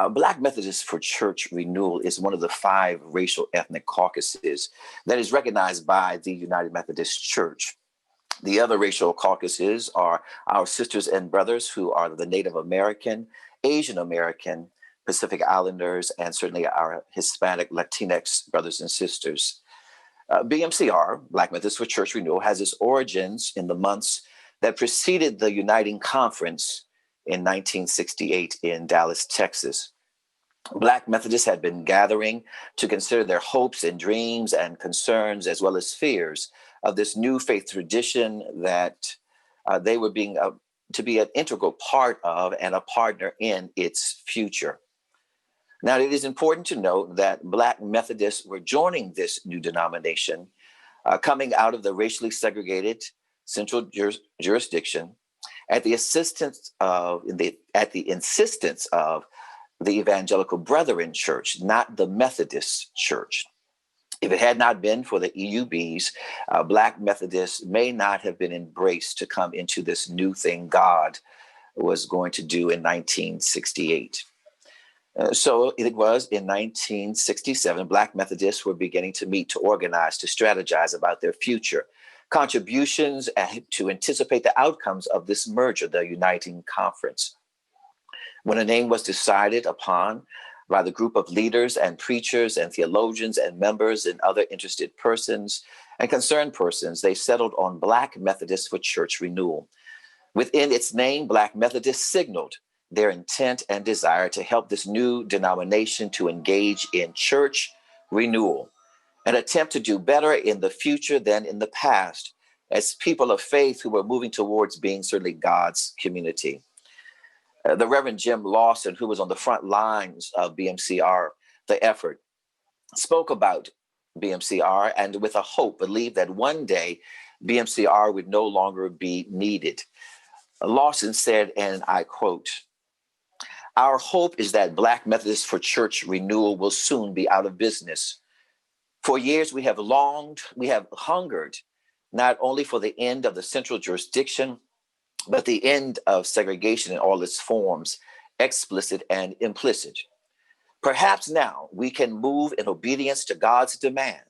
Black Methodists for Church Renewal is one of the 5 racial ethnic caucuses that is recognized by the United Methodist Church. The other racial caucuses are our sisters and brothers who are the Native American, Asian American, Pacific Islanders, and certainly our Hispanic Latinx brothers and sisters. BMCR, Black Methodist for Church Renewal, has its origins in the months that preceded the Uniting Conference in 1968 in Dallas, Texas. Black Methodists had been gathering to consider their hopes and dreams and concerns, as well as fears, of this new faith tradition that they were being to be an integral part of and a partner in its future. Now, it is important to note that Black Methodists were joining this new denomination, coming out of the racially segregated central jurisdiction at the insistence of the Evangelical Brethren Church, not the Methodist Church. If it had not been for the EUBs, Black Methodists may not have been embraced to come into this new thing God was going to do in 1968. So it was in 1967, Black Methodists were beginning to meet, to organize, to strategize about their future contributions, and to anticipate the outcomes of this merger, the Uniting Conference. When a name was decided upon by the group of leaders and preachers and theologians and members and other interested persons and concerned persons, they settled on Black Methodists for Church Renewal. Within its name, Black Methodists signaled their intent and desire to help this new denomination to engage in church renewal, an attempt to do better in the future than in the past, as people of faith who were moving towards being certainly God's community. The Reverend Jim Lawson, who was on the front lines of BMCR, the effort, spoke about BMCR and with a hope believed that one day BMCR would no longer be needed. Lawson said, and I quote, "Our hope is that Black Methodists for Church Renewal will soon be out of business. For years we have hungered not only for the end of the central jurisdiction, but the end of segregation in all its forms, explicit and implicit. Perhaps now we can move in obedience to God's demand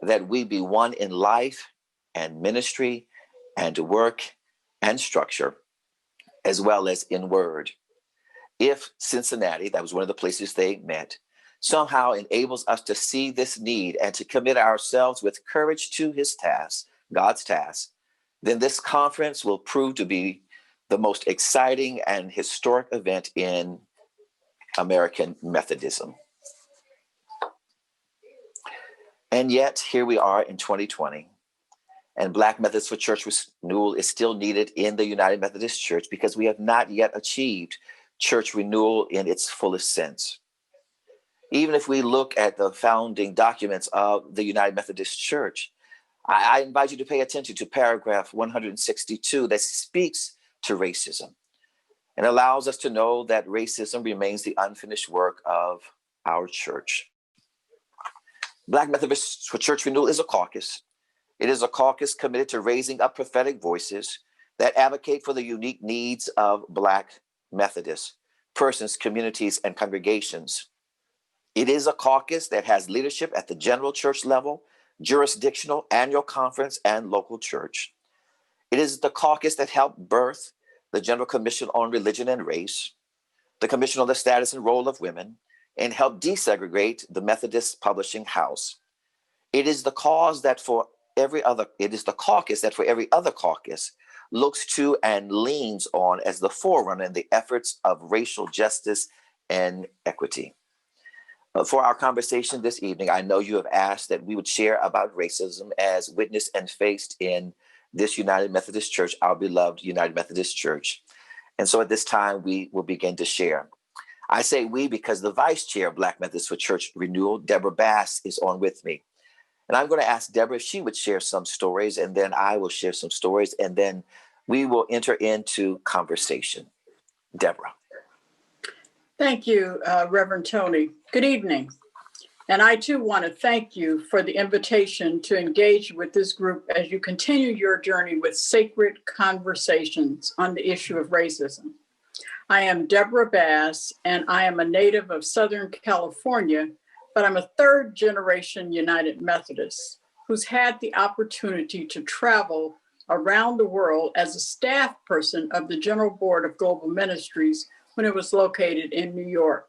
that we be one in life and ministry and work and structure, as well as in word. If Cincinnati," that was one of the places they met, "somehow enables us to see this need and to commit ourselves with courage to his task, God's task, then this conference will prove to be the most exciting and historic event in American Methodism." And yet, here we are in 2020, and Black Methodists for Church Renewal is still needed in the United Methodist Church because we have not yet achieved church renewal in its fullest sense. Even if we look at the founding documents of the United Methodist Church, I invite you to pay attention to paragraph 162 that speaks to racism and allows us to know that racism remains the unfinished work of our church. Black Methodists for Church Renewal is a caucus. It is a caucus committed to raising up prophetic voices that advocate for the unique needs of Black Methodists, persons, communities, and congregations. It is a caucus that has leadership at the general church level, jurisdictional, annual conference, and local church. It is the caucus that helped birth the General Commission on Religion and Race, the Commission on the Status and Role of Women, and helped desegregate the Methodist Publishing House. It is the caucus that for every other caucus looks to and leans on as the forerunner in the efforts of racial justice and equity. For our conversation this evening, I know you have asked that we would share about racism as witnessed and faced in this United Methodist Church, our beloved United Methodist Church. And so at this time, we will begin to share. I say we because the Vice Chair of Black Methodists for Church Renewal, Debra Bass, is on with me. And I'm going to ask Debra if she would share some stories, and then I will share some stories, and then we will enter into conversation. Debra. Thank you, Reverend Tony. Good evening. And I too want to thank you for the invitation to engage with this group as you continue your journey with sacred conversations on the issue of racism. I am Debra Bass, and I am a native of Southern California, but I'm a third generation United Methodist who's had the opportunity to travel around the world as a staff person of the General Board of Global Ministries when it was located in New York.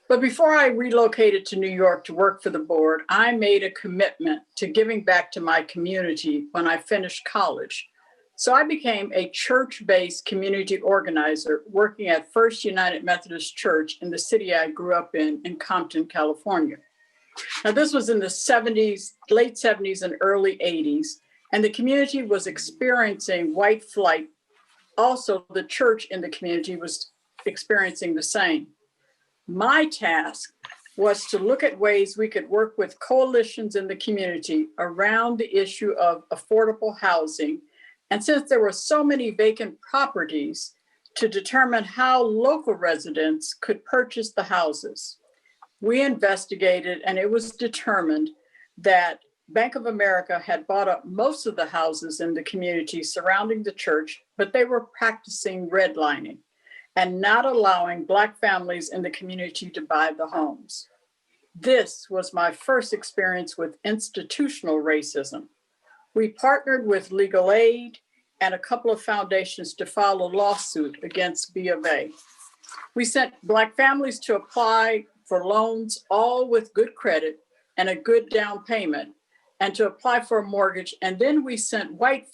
But before I relocated to New York to work for the board, I made a commitment to giving back to my community when I finished college. So I became a church-based community organizer working at First United Methodist Church in the city I grew up in Compton, California. Now, this was in the 70s, late 70s and early 80s, and the community was experiencing white flight. Also, the church in the community was experiencing the same. My task was to look at ways we could work with coalitions in the community around the issue of affordable housing. And since there were so many vacant properties, to determine how local residents could purchase the houses. We investigated, and it was determined that Bank of America had bought up most of the houses in the community surrounding the church, but they were practicing redlining and not allowing Black families in the community to buy the homes. This was my first experience with institutional racism. We partnered with legal aid and a couple of foundations to file a lawsuit against B of A. We sent Black families to apply for loans, all with good credit and a good down payment, and to apply for a mortgage. And then we sent white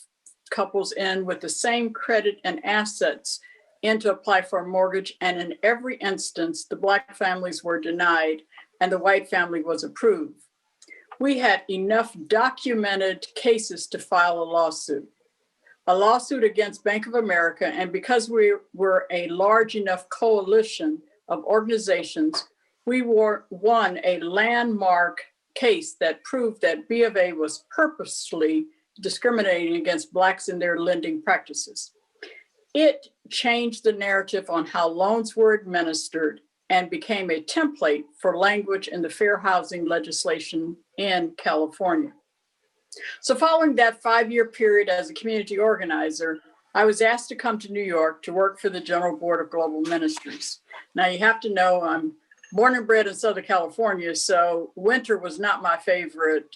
couples in with the same credit and assets in to apply for a mortgage. And in every instance, the Black families were denied and the white family was approved. We had enough documented cases to file a lawsuit against Bank of America. And because we were a large enough coalition of organizations, we won a landmark case that proved that B of A was purposely discriminating against Blacks in their lending practices. It changed the narrative on how loans were administered and became a template for language in the fair housing legislation in California. So following that 5-year period as a community organizer, I was asked to come to New York to work for the General Board of Global Ministries. Now you have to know I'm born and bred in Southern California, so winter was not my favorite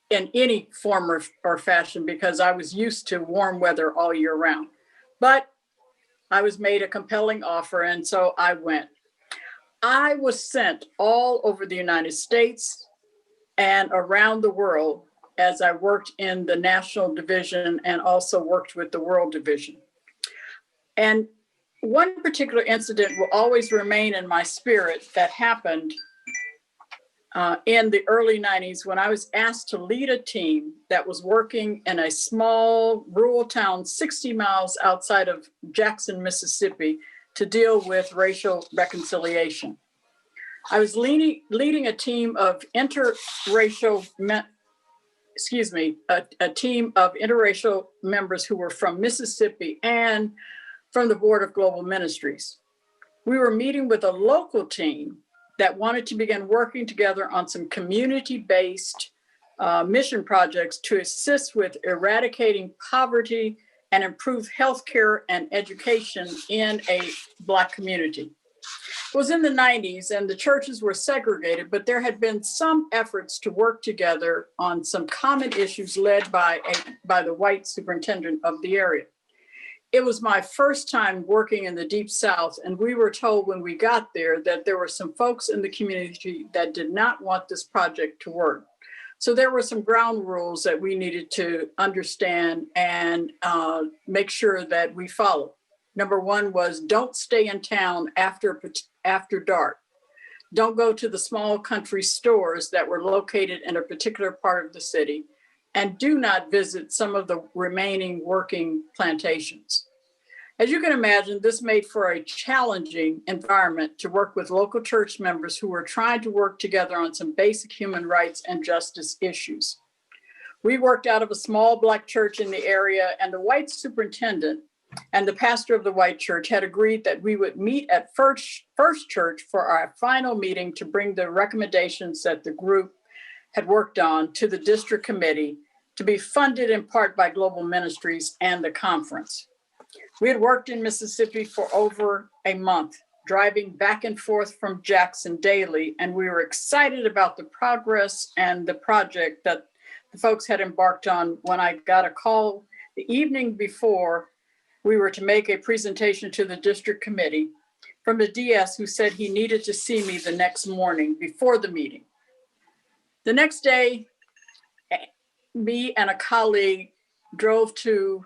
in any form or fashion because I was used to warm weather all year round. But I was made a compelling offer, and so I went. I was sent all over the United States and around the world as I worked in the national division and also worked with the world division. And one particular incident will always remain in my spirit that happened in the early 90s when I was asked to lead a team that was working in a small rural town 60 miles outside of Jackson, Mississippi, to deal with racial reconciliation. I was leading a team of interracial members who were from Mississippi and from the Board of Global Ministries. We were meeting with a local team that wanted to begin working together on some community-based mission projects to assist with eradicating poverty and improve healthcare and education in a Black community. It was in the 90s and the churches were segregated, but there had been some efforts to work together on some common issues led by the white superintendent of the area. It was my first time working in the Deep South, and we were told when we got there that there were some folks in the community that did not want this project to work. So there were some ground rules that we needed to understand and make sure that we followed. Number one was don't stay in town after dark. Don't go to the small country stores that were located in a particular part of the city, and do not visit some of the remaining working plantations. As you can imagine, this made for a challenging environment to work with local church members who were trying to work together on some basic human rights and justice issues. We worked out of a small Black church in the area, and the white superintendent and the pastor of the white church had agreed that we would meet at First Church for our final meeting to bring the recommendations that the group had worked on to the district committee to be funded in part by Global Ministries and the conference. We had worked in Mississippi for over a month, driving back and forth from Jackson daily, and we were excited about the progress and the project that the folks had embarked on when I got a call the evening before we were to make a presentation to the district committee from the DS, who said he needed to see me the next morning before the meeting. The next day, me and a colleague drove to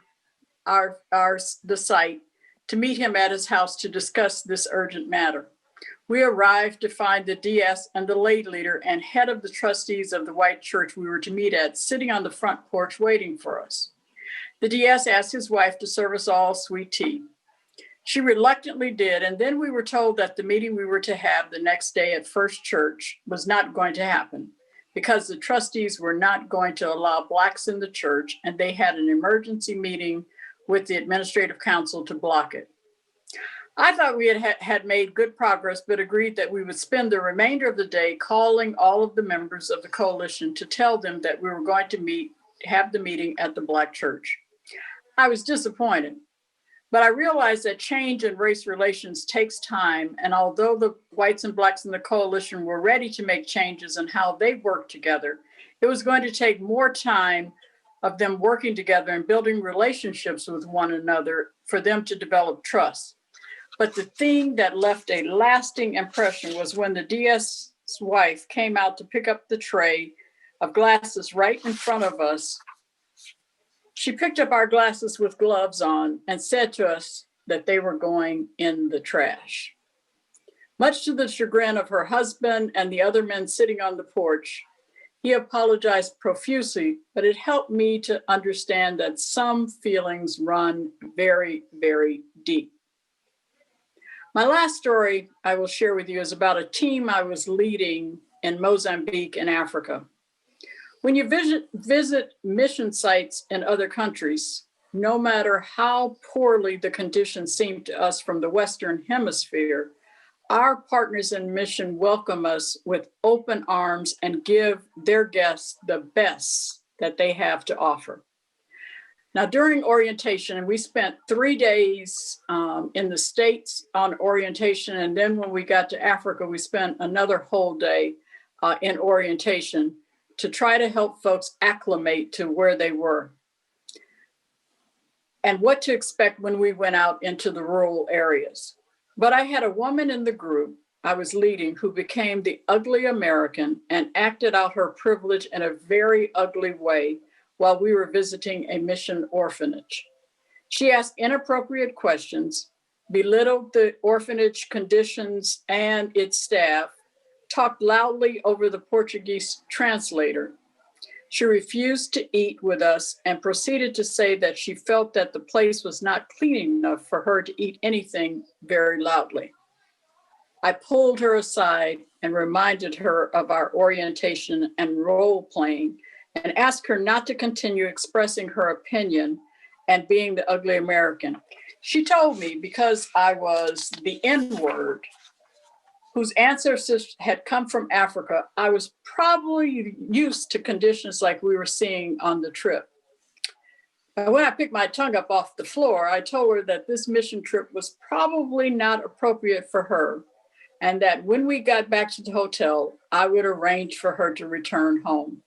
the site to meet him at his house to discuss this urgent matter. We arrived to find the DS and the lay leader and head of the trustees of the white church we were to meet at sitting on the front porch waiting for us. The DS asked his wife to serve us all sweet tea. She reluctantly did, and then we were told that the meeting we were to have the next day at First Church was not going to happen because the trustees were not going to allow Blacks in the church, and they had an emergency meeting with the administrative council to block it. I thought we had made good progress, but agreed that we would spend the remainder of the day calling all of the members of the coalition to tell them that we were going to have the meeting at the Black church. I was disappointed, but I realized that change in race relations takes time. And although the whites and Blacks in the coalition were ready to make changes in how they work together, it was going to take more time of them working together and building relationships with one another for them to develop trust. But the thing that left a lasting impression was when the DS's wife came out to pick up the tray of glasses right in front of us. She picked up our glasses with gloves on and said to us that they were going in the trash. Much to the chagrin of her husband and the other men sitting on the porch, he apologized profusely, but it helped me to understand that some feelings run very, very deep. My last story I will share with you is about a team I was leading in Mozambique in Africa. When you visit mission sites in other countries, no matter how poorly the conditions seem to us from the Western Hemisphere, our partners in mission welcome us with open arms and give their guests the best that they have to offer. Now, during orientation, and we spent 3 days in the States on orientation, and then when we got to Africa, we spent another whole day in orientation to try to help folks acclimate to where they were and what to expect when we went out into the rural areas. But I had a woman in the group I was leading who became the ugly American and acted out her privilege in a very ugly way while we were visiting a mission orphanage. She asked inappropriate questions, belittled the orphanage conditions and its staff, talked loudly over the Portuguese translator. She refused to eat with us and proceeded to say that she felt that the place was not clean enough for her to eat anything very loudly. I pulled her aside and reminded her of our orientation and role playing and asked her not to continue expressing her opinion and being the ugly American. She told me because I was the N-word, whose ancestors had come from Africa, I was probably used to conditions like we were seeing on the trip. And when I picked my tongue up off the floor, I told her that this mission trip was probably not appropriate for her, and that when we got back to the hotel, I would arrange for her to return home.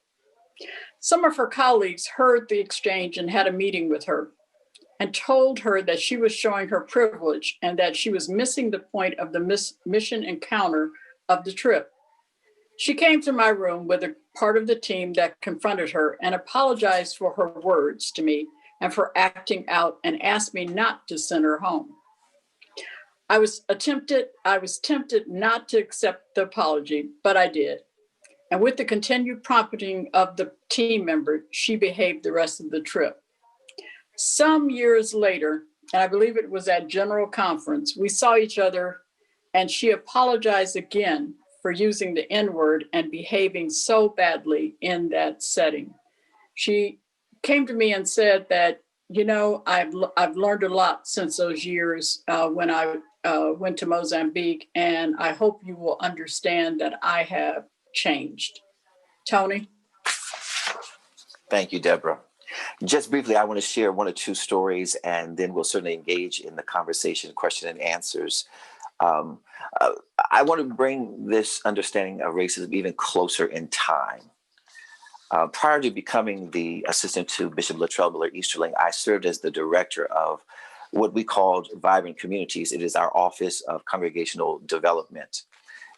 Some of her colleagues heard the exchange and had a meeting with her and told her that she was showing her privilege and that she was missing the point of the mission encounter of the trip. She came to my room with a part of the team that confronted her and apologized for her words to me and for acting out and asked me not to send her home. I was tempted not to accept the apology, but I did. And with the continued prompting of the team member, she behaved the rest of the trip. Some years later, and I believe it was at General Conference, we saw each other and she apologized again for using the N-word and behaving so badly in that setting. She came to me and said that, you know, I've learned a lot since those years when I went to Mozambique, and I hope you will understand that I have changed. Tony? Thank you, Debra. Just briefly, I want to share one or two stories, and then we'll certainly engage in the conversation, question and answers. Um, uh, I want to bring this understanding of racism even closer in time. Prior to becoming the assistant to Bishop Latrell Miller Easterling, I served as the director of what we called Vibrant Communities. It is our Office of Congregational Development.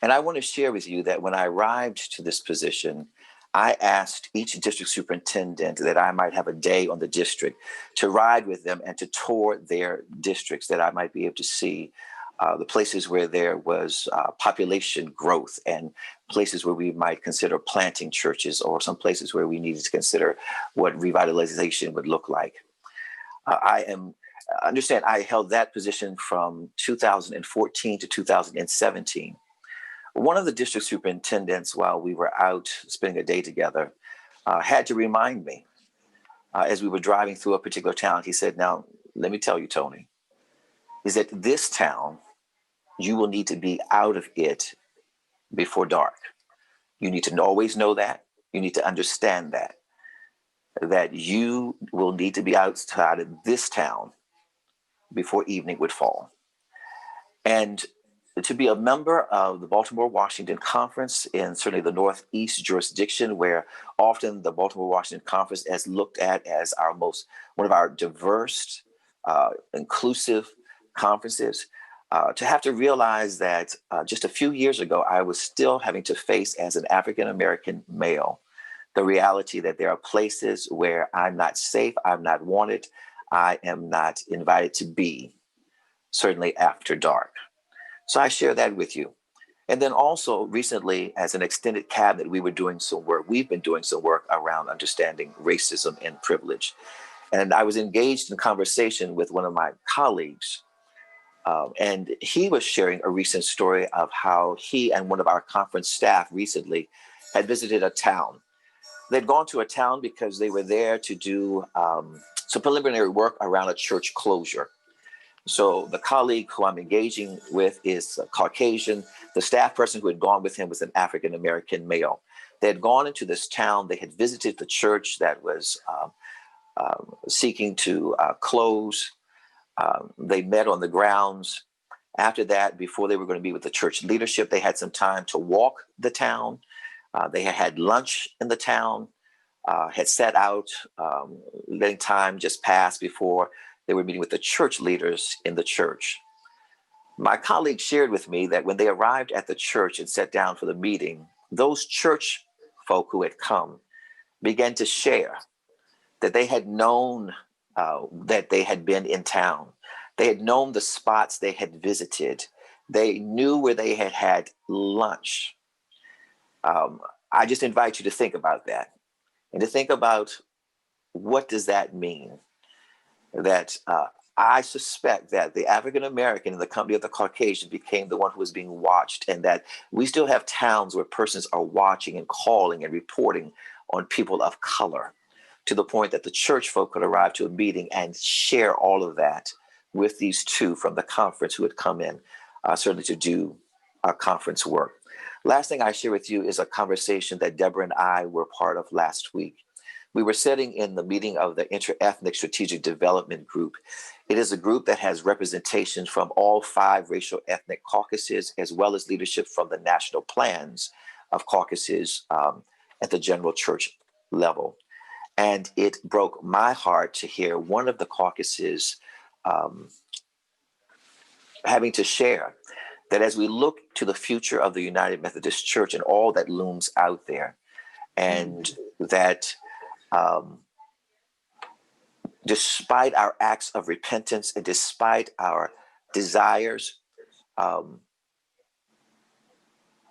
And I want to share with you that when I arrived to this position, I asked each district superintendent that I might have a day on the district to ride with them and to tour their districts, that I might be able to see the places where there was population growth and places where we might consider planting churches, or some places where we needed to consider what revitalization would look like. Understand, I held that position from 2014 to 2017. One of the district superintendents, while we were out spending a day together, had to remind me as we were driving through a particular town. He said, "Now, let me tell you, Tony, is that this town, you will need to be out of it before dark. You need to always know that. You need to understand that you will need to be outside of this town before evening would fall." And to be a member of the Baltimore-Washington Conference in certainly the Northeast jurisdiction, where often the Baltimore-Washington Conference is looked at as one of our diverse, inclusive conferences, to have to realize that just a few years ago, I was still having to face, as an African-American male, the reality that there are places where I'm not safe, I'm not wanted, I am not invited to be, certainly after dark. So I share that with you. And then also recently, as an extended cabinet, we've been doing some work around understanding racism and privilege. And I was engaged in conversation with one of my colleagues, and he was sharing a recent story of how he and one of our conference staff recently had visited a town. They'd gone to a town because they were there to do some preliminary work around a church closure. So the colleague who I'm engaging with is Caucasian. The staff person who had gone with him was an African-American male. They had gone into this town. They had visited the church that was seeking to close. They met on the grounds. After that, before they were going to meet with the church leadership, they had some time to walk the town. They had lunch in the town, had set out, letting time just pass before they were meeting with the church leaders in the church. My colleague shared with me that when they arrived at the church and sat down for the meeting, those church folk who had come began to share that they had known that they had been in town. They had known the spots they had visited. They knew where they had had lunch. I just invite you to think about that and to think about, what does that mean? That I suspect that the African-American in the company of the Caucasian became the one who was being watched, and that we still have towns where persons are watching and calling and reporting on people of color, to the point that the church folk could arrive to a meeting and share all of that with these two from the conference who had come in, certainly to do our conference work. Last thing I share with you is a conversation that Debra and I were part of last week. We were sitting in the meeting of the Inter-Ethnic Strategic Development Group. It is a group that has representation from all 5 racial ethnic caucuses, as well as leadership from the national plans of caucuses at the general church level. And it broke my heart to hear one of the caucuses having to share that as we look to the future of the United Methodist Church and all that looms out there, and that despite our acts of repentance and despite our desires,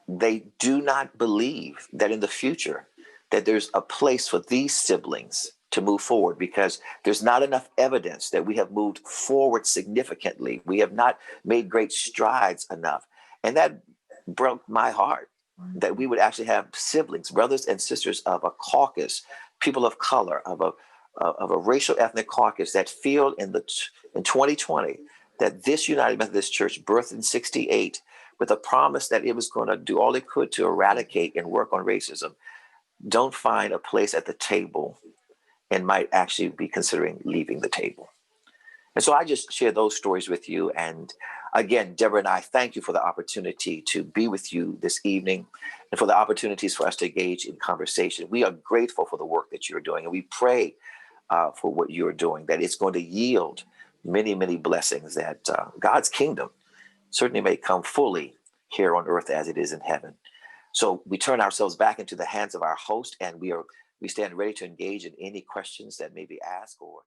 they do not believe that in the future that there's a place for these siblings to move forward, because there's not enough evidence that we have moved forward significantly. We have not made great strides enough. And that broke my heart, that we would actually have siblings, brothers and sisters of a caucus, people of color, of a racial ethnic caucus, that feel in 2020 that this United Methodist Church, birthed in 1968, with a promise that it was going to do all it could to eradicate and work on racism, don't find a place at the table and might actually be considering leaving the table. And so I just share those stories with you. And again, Deborah and I thank you for the opportunity to be with you this evening and for the opportunities for us to engage in conversation. We are grateful for the work that you're doing, and we pray for what you're doing, that it's going to yield many, many blessings, that God's kingdom certainly may come fully here on earth as it is in heaven. So we turn ourselves back into the hands of our host, and we stand ready to engage in any questions that may be asked or